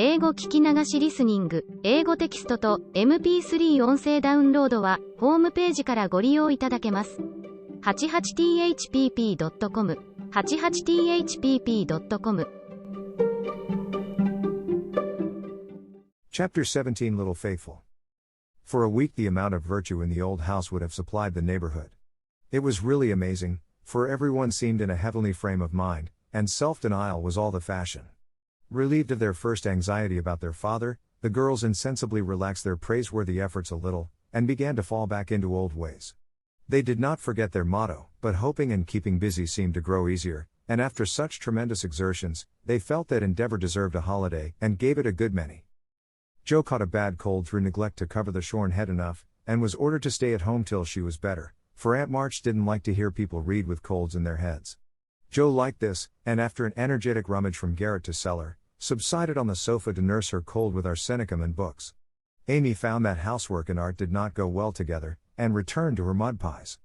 英語聞き流しリスニング、英語テキストと MP3 音声ダウンロードはホームページからご利用いただけます。88thpp.com 88thpp.com Chapter 17 Little Faithful. For a week the amount of virtue in the old house would have supplied the neighborhood. It was really amazing, for everyone seemed in a heavenly frame of mind, and self-denial was all the fashion. Relieved of their first anxiety about their father, the girls insensibly relaxed their praiseworthy efforts a little, and began to fall back into old ways. They did not forget their motto, but hoping and keeping busy seemed to grow easier, and after such tremendous exertions, they felt that endeavor deserved a holiday, and gave it a good many. Jo caught a bad cold through neglect to cover the shorn head enough, and was ordered to stay at home till she was better, for Aunt March didn't like to hear people read with colds in their heads. Jo liked this, and after an energetic rummage from garret to cellar, subsided on the sofa to nurse her cold with arsenicum and books. Amy found that housework and art did not go well together, and returned to her mud pies.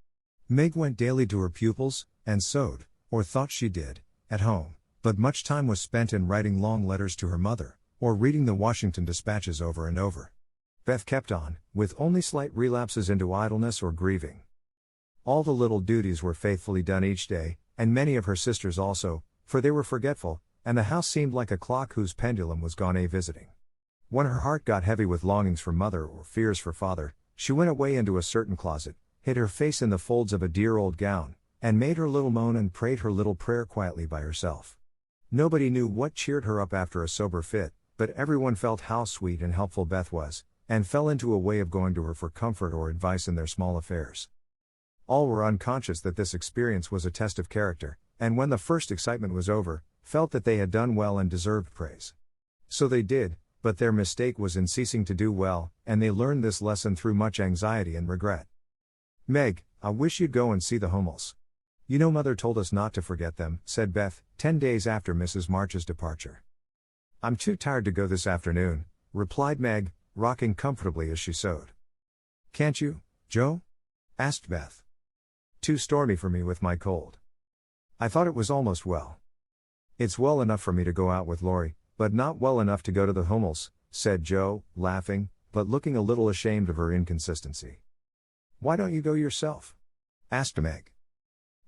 Meg went daily to her pupils, and sewed, or thought she did, at home, but much time was spent in writing long letters to her mother, or reading the Washington dispatches over and over. Beth kept on, with only slight relapses into idleness or grieving. All the little duties were faithfully done each day, and many of her sisters also, for they were forgetful, and the house seemed like a clock whose pendulum was gone a-visiting. When her heart got heavy with longings for mother or fears for father, she went away into a certain closet, hid her face in the folds of a dear old gown, and made her little moan and prayed her little prayer quietly by herself. Nobody knew what cheered her up after a sober fit, but everyone felt how sweet and helpful Beth was, and fell into a way of going to her for comfort or advice in their small affairs. All were unconscious that this experience was a test of character, and when the first excitement was over, felt that they had done well and deserved praise. So they did, but their mistake was in ceasing to do well, and they learned this lesson through much anxiety and regret. Meg, I wish you'd go and see the Hummels. You know Mother told us not to forget them, said Beth, 10 days after Mrs. March's departure. I'm too tired to go this afternoon, replied Meg, rocking comfortably as she sewed. Can't you, Jo? Asked Beth. Too stormy for me with my cold. I thought it was almost well. It's well enough for me to go out with Laurie, but not well enough to go to the Hummels, said Jo, laughing, but looking a little ashamed of her inconsistency. Why don't you go yourself? Asked Meg.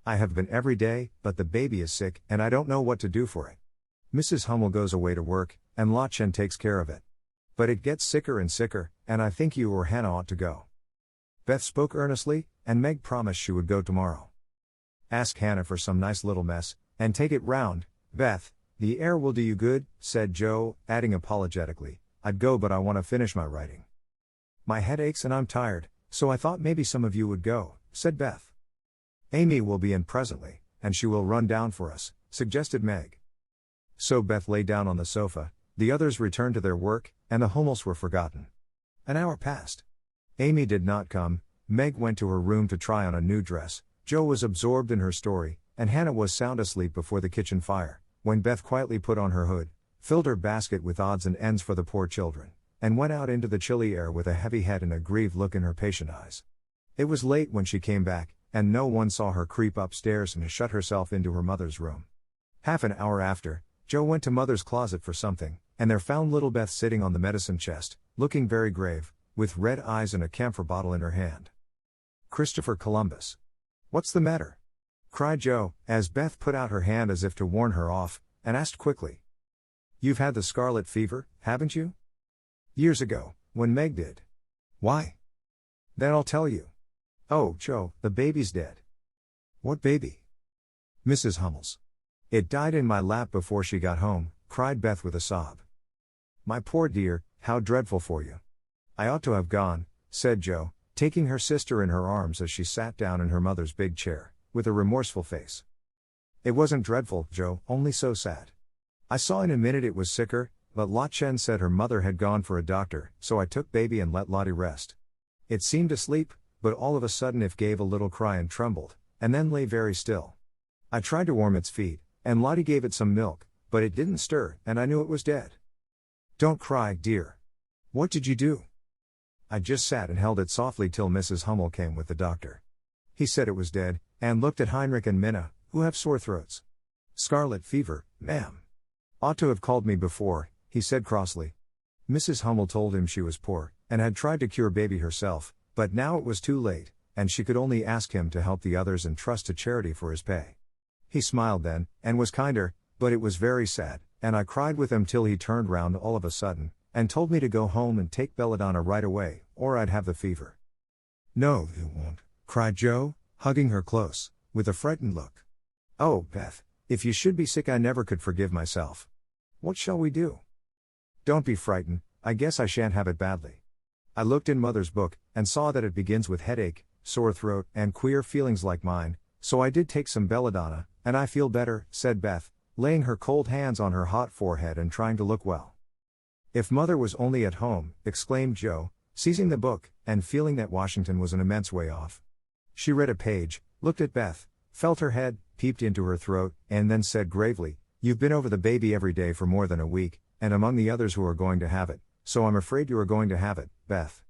I have been every day, but the baby is sick, and I don't know what to do for it. Mrs. Hummel goes away to work, and La Chen takes care of it. But it gets sicker and sicker, and I think you or Hannah ought to go. Beth spoke earnestly, and Meg promised she would go tomorrow. Ask Hannah for some nice little mess, and take it round, Beth. The air will do you good, said Jo, adding apologetically, I'd go but I want to finish my writing. My head aches and I'm tired, so I thought maybe some of you would go, said Beth. Amy will be in presently, and she will run down for us, suggested Meg. So Beth lay down on the sofa, the others returned to their work, and the Hummels were forgotten. An hour passed. Amy did not come. Meg went to her room to try on a new dress, Jo was absorbed in her story, and Hannah was sound asleep before the kitchen fire, when Beth quietly put on her hood, filled her basket with odds and ends for the poor children, and went out into the chilly air with a heavy head and a grieved look in her patient eyes. It was late when she came back, and no one saw her creep upstairs and shut herself into her mother's room. Half an hour after, Jo went to Mother's closet for something, and there found little Beth sitting on the medicine chest, looking very grave, with red eyes and a camphor bottle in her hand. Christopher Columbus. What's the matter? Cried Jo, as Beth put out her hand as if to warn her off, and asked quickly. You've had the scarlet fever, haven't you? Years ago, when Meg did. Why? Then I'll tell you. Oh, Jo, the baby's dead. What baby? Mrs. Hummel's. It died in my lap before she got home, cried Beth with a sob. My poor dear, how dreadful for you. I ought to have gone, said Jo, taking her sister in her arms as she sat down in her mother's big chair, with a remorseful face. It wasn't dreadful, Jo, only so sad. I saw in a minute it was sicker, but La Chen said her mother had gone for a doctor, so I took baby and let Lottie rest. It seemed asleep, but all of a sudden it gave a little cry and trembled, and then lay very still. I tried to warm its feet, and Lottie gave it some milk, but it didn't stir, and I knew it was dead. Don't cry, dear. What did you do? I just sat and held it softly till Mrs. Hummel came with the doctor. He said it was dead, and looked at Heinrich and Minna, who have sore throats. Scarlet fever, ma'am. Ought to have called me before, he said crossly. Mrs. Hummel told him she was poor, and had tried to cure baby herself, but now it was too late, and she could only ask him to help the others and trust to charity for his pay. He smiled then, and was kinder, but it was very sad, and I cried with him till he turned round all of a sudden, and told me to go home and take belladonna right away, or I'd have the fever. No, you won't, cried Joe, hugging her close, with a frightened look. Oh, Beth, if you should be sick I never could forgive myself. What shall we do? Don't be frightened, I guess I shan't have it badly. I looked in Mother's book, and saw that it begins with headache, sore throat, and queer feelings like mine, so I did take some belladonna, and I feel better, said Beth, laying her cold hands on her hot forehead and trying to look well. If Mother was only at home, exclaimed Joe, seizing the book, and feeling that Washington was an immense way off. She read a page, looked at Beth, felt her head, peeped into her throat, and then said gravely, You've been over the baby every day for more than a week, and among the others who are going to have it, so I'm afraid you are going to have it, Beth.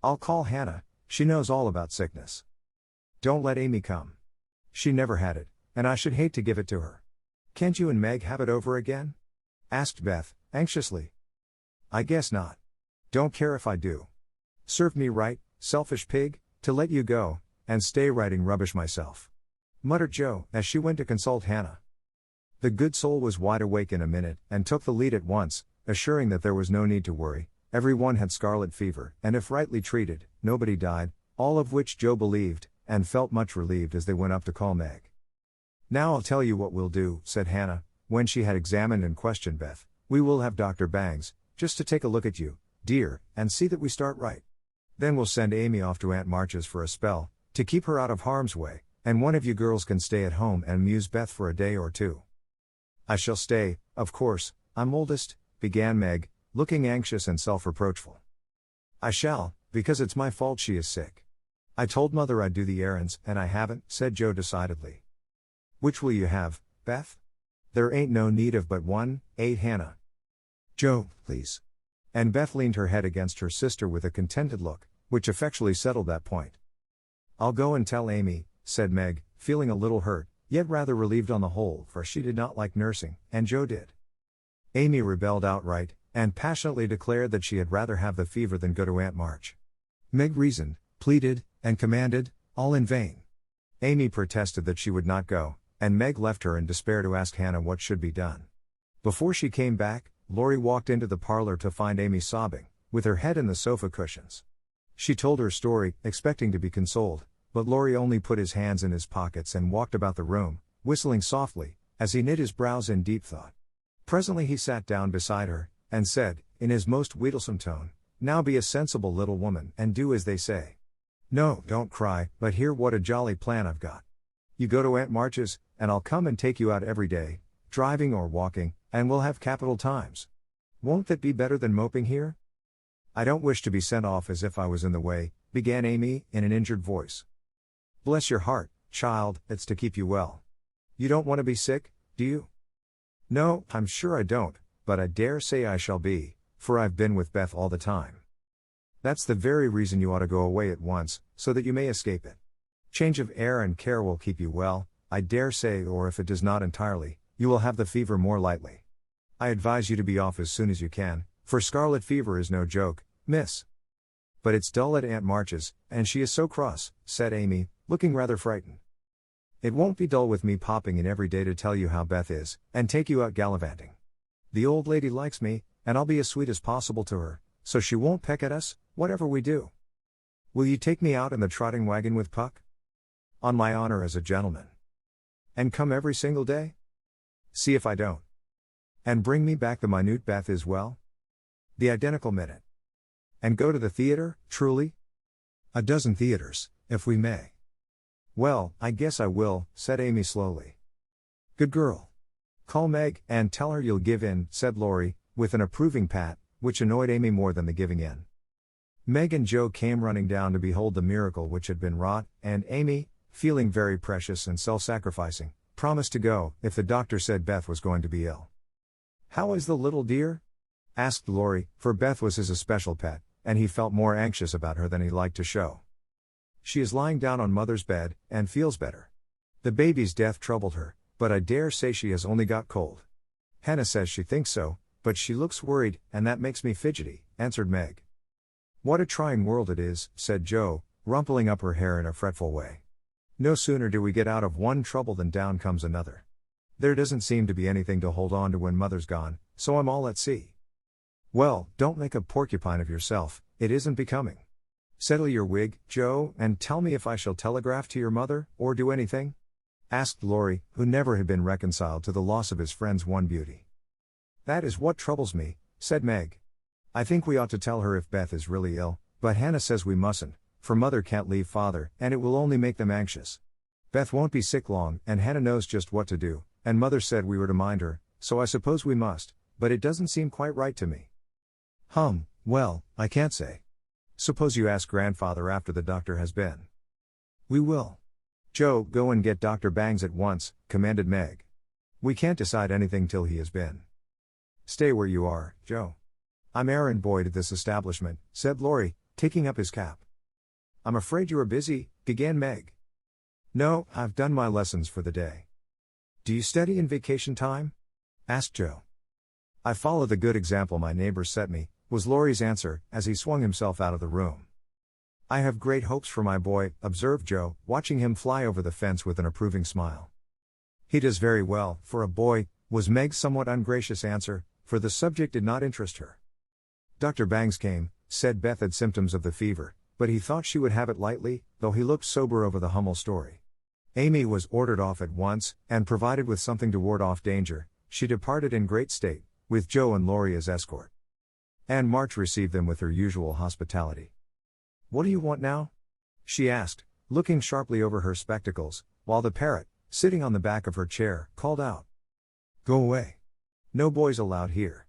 I'll call Hannah, she knows all about sickness. Don't let Amy come. She never had it, and I should hate to give it to her. Can't you and Meg have it over again? Asked Beth, anxiously. I guess not. Don't care if I do. Served me right, selfish pig, to let you go, and stay writing rubbish myself. Muttered Joe, as she went to consult Hannah. The good soul was wide awake in a minute, and took the lead at once, assuring that there was no need to worry, everyone had scarlet fever, and if rightly treated, nobody died, all of which Joe believed, and felt much relieved as they went up to call Meg. Now I'll tell you what we'll do, said Hannah, when she had examined and questioned Beth. We will have Dr. Bangs, just to take a look at you, dear, and see that we start right. Then we'll send Amy off to Aunt March's for a spell, to keep her out of harm's way, and one of you girls can stay at home and amuse Beth for a day or two. I shall stay, of course, I'm oldest, began Meg, looking anxious and self-reproachful. I shall, because it's my fault she is sick. I told Mother I'd do the errands, and I haven't, said Joe decidedly. Which will you have, Beth? There ain't no need of but one, ate Hannah. Joe, please. And Beth leaned her head against her sister with a contented look, which effectually settled that point. I'll go and tell Amy, said Meg, feeling a little hurt, yet rather relieved on the whole, for she did not like nursing, and Joe did. Amy rebelled outright, and passionately declared that she had rather have the fever than go to Aunt March. Meg reasoned, pleaded, and commanded, all in vain. Amy protested that she would not go, and Meg left her in despair to ask Hannah what should be done. Before she came back, Laurie walked into the parlor to find Amy sobbing, with her head in the sofa cushions. She told her story, expecting to be consoled, but Laurie only put his hands in his pockets and walked about the room, whistling softly, as he knit his brows in deep thought. Presently he sat down beside her, and said, in his most wheedlesome tone, Now be a sensible little woman, and do as they say. No, don't cry, but hear what a jolly plan I've got. You go to Aunt March's, and I'll come and take you out every day, driving or walking, and we'll have capital times. Won't that be better than moping here? I don't wish to be sent off as if I was in the way, began Amy, in an injured voice. Bless your heart, child, it's to keep you well. You don't want to be sick, do you? No, I'm sure I don't, but I dare say I shall be, for I've been with Beth all the time. That's the very reason you ought to go away at once, so that you may escape it. Change of air and care will keep you well, I dare say, or if it does not entirely, you will have the fever more lightly. I advise you to be off as soon as you can, for scarlet fever is no joke, miss. But it's dull at Aunt March's, and she is so cross, said Amy, looking rather frightened. It won't be dull with me popping in every day to tell you how Beth is, and take you out gallivanting. The old lady likes me, and I'll be as sweet as possible to her, so she won't peck at us, whatever we do. Will you take me out in the trotting wagon with Puck? On my honor as a gentleman. And come every single day? See if I don't. And bring me back the minute Beth is well? The identical minute. And go to the theater, truly? A dozen theaters, if we may. Well, I guess I will, said Amy slowly. Good girl. Call Meg, and tell her you'll give in, said Laurie, with an approving pat, which annoyed Amy more than the giving in. Meg and Joe came running down to behold the miracle which had been wrought, and Amy, feeling very precious and self-sacrificing, promised to go, if the doctor said Beth was going to be ill. How is the little dear? Asked Laurie, for Beth was his especial pet, and he felt more anxious about her than he liked to show. She is lying down on Mother's bed, and feels better. The baby's death troubled her, but I dare say she has only got cold. Hannah says she thinks so, but she looks worried, and that makes me fidgety," answered Meg. "What a trying world it is," said Joe, rumpling up her hair in a fretful way. "No sooner do we get out of one trouble than down comes another. There doesn't seem to be anything to hold on to when Mother's gone, so I'm all at sea." "Well, don't make a porcupine of yourself, it isn't becoming. Settle your wig, Joe, and tell me if I shall telegraph to your mother, or do anything?" asked Laurie, who never had been reconciled to the loss of his friend's one beauty. "That is what troubles me," said Meg. "I think we ought to tell her if Beth is really ill, but Hannah says we mustn't, for Mother can't leave Father, and it will only make them anxious. Beth won't be sick long, and Hannah knows just what to do, and Mother said we were to mind her, so I suppose we must, but it doesn't seem quite right to me." Well, I can't say. Suppose you ask Grandfather after the doctor has been." "We will." "Joe, go and get Dr. Bangs at once," commanded Meg. "We can't decide anything till he has been." "Stay where you are, Joe. I'm errand boy to this establishment," said Laurie, taking up his cap. "I'm afraid you are busy," began Meg. "No, I've done my lessons for the day." "Do you study in vacation time?" asked Joe. "I follow the good example my neighbors set me," was Laurie's answer, as he swung himself out of the room. "I have great hopes for my boy," observed Joe, watching him fly over the fence with an approving smile. "He does very well, for a boy," was Meg's somewhat ungracious answer, for the subject did not interest her. "Dr. Bangs came, said Beth had symptoms of the fever, but he thought she would have it lightly, though he looked sober over the Hummel story. Amy was ordered off at once, and provided with something to ward off danger, she departed in great state, with Joe and Laurie as escort. Anne March received them with her usual hospitality. "What do you want now?" she asked, looking sharply over her spectacles, while the parrot, sitting on the back of her chair, called out, "Go away. No boys allowed here."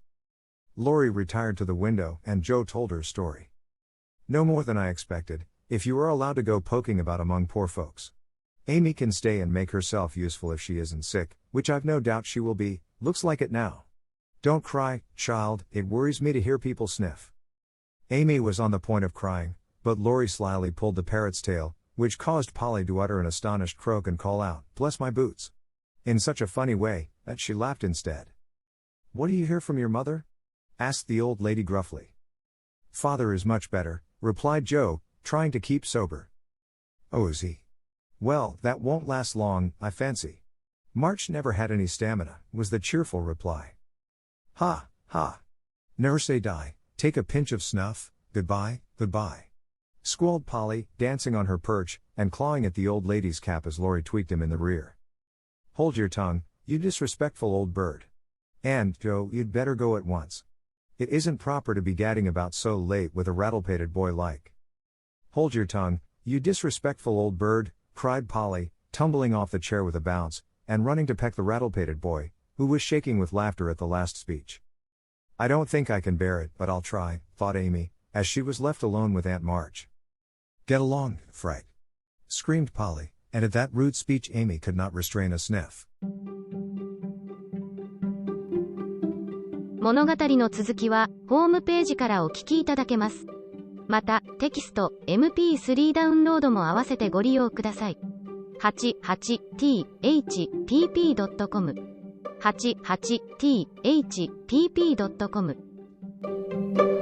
Laurie retired to the window, and Joe told her story. "No more than I expected, if you are allowed to go poking about among poor folks. Amy can stay and make herself useful if she isn't sick, which I've no doubt she will be, looks like it now. Don't cry, child, it worries me to hear people sniff." Amy was on the point of crying, but Laurie slyly pulled the parrot's tail, which caused Polly to utter an astonished croak and call out, "Bless my boots!" in such a funny way, that she laughed instead. "What do you hear from your mother?" asked the old lady gruffly. "Father is much better," replied Joe, trying to keep sober. "Oh, is he? Well, that won't last long, I fancy. March never had any stamina," was the cheerful reply. "Ha, ha. Never say die, take a pinch of snuff, goodbye, goodbye," squalled Polly, dancing on her perch, and clawing at the old lady's cap as Laurie tweaked him in the rear. "Hold your tongue, you disrespectful old bird. And, Joe, you'd better go at once. It isn't proper to be gadding about so late with a rattle-pated boy like." "Hold your tongue, you disrespectful old bird," cried Polly, tumbling off the chair with a bounce, and running to peck the rattle-pated boy, who was shaking with laughter at the last speech. "I don't think I can bear it, but I'll try," thought Amy, as she was left alone with Aunt March. "Get along, fright!" screamed Polly, and at that rude speech Amy could not restrain a sniff. 物語の続きは、ホームページからお聞きいただけます。また、テキスト、MP3 ダウンロードも合わせてご利用ください。88thpp.com 88thpp.com